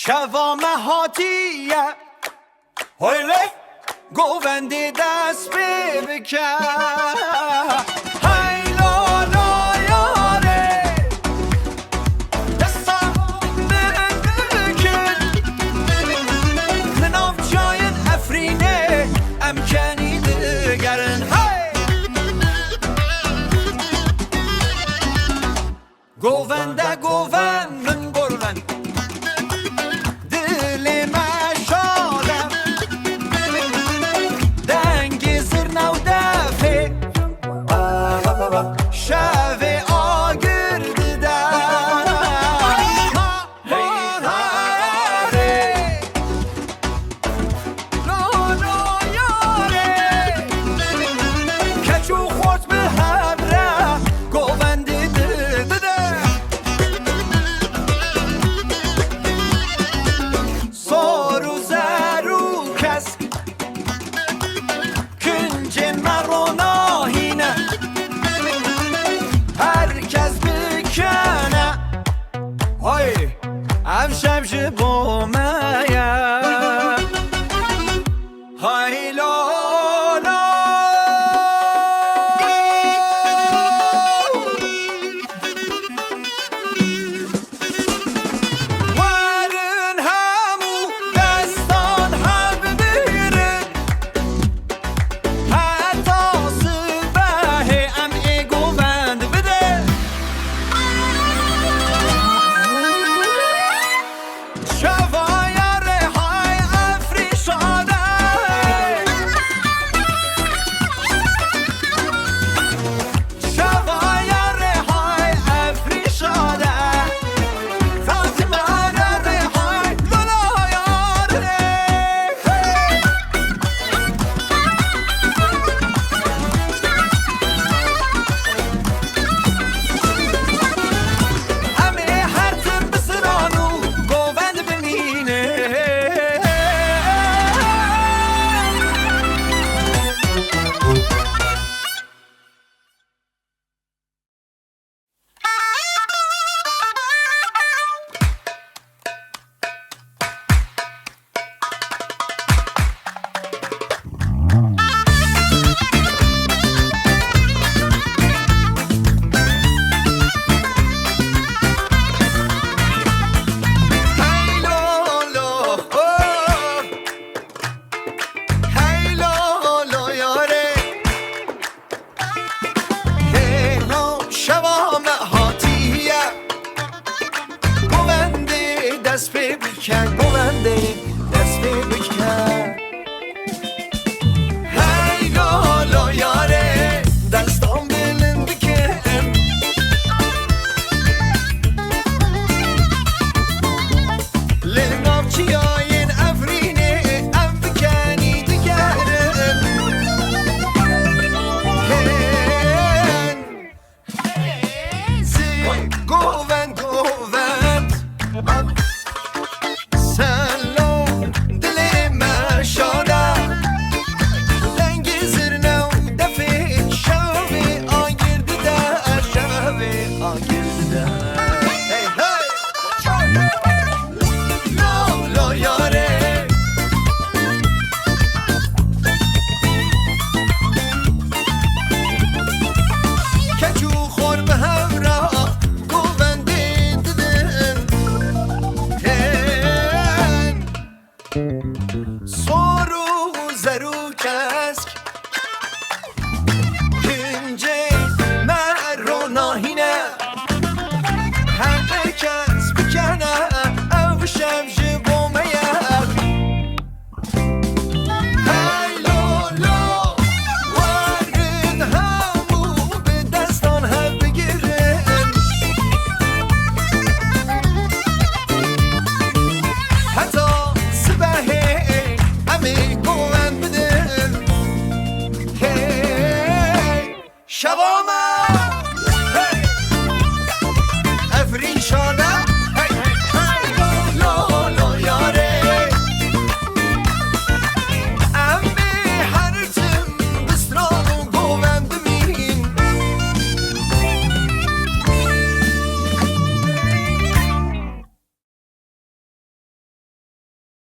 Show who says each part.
Speaker 1: شوام هاتیه هایله گووندی دست بکن های لالا یاره دستم بکن لناف جاین افرینه امکنی دگرن های گوونده گووندن برون شاوی آگر دیدن هاره لالا یاره کچو خورد به همره گووندی دیده سارو زرو کس کنج مروناهینه herkes bükene Oy Evşemşi bulmaya Hay lola Varın hamu destan her birin Hatta sıbahi em egoven دست بکن گوونده دست بکن هی لالا یاره دستام بلند بکن لناف چیاین افرینه ام بکنی دگرن هن زی گووند گووند سلام دل من شاده لنگ زرنه و دفع شوی آگرده در شوی آگرده هی هی لالا یاره کچو خور به همراه گوونده دیدن سارو زرو کسک کنجه مروناهینه همه کس بکنه او شمش بومه های لالا ورن همو به دستان هم بگیرن حتی شوام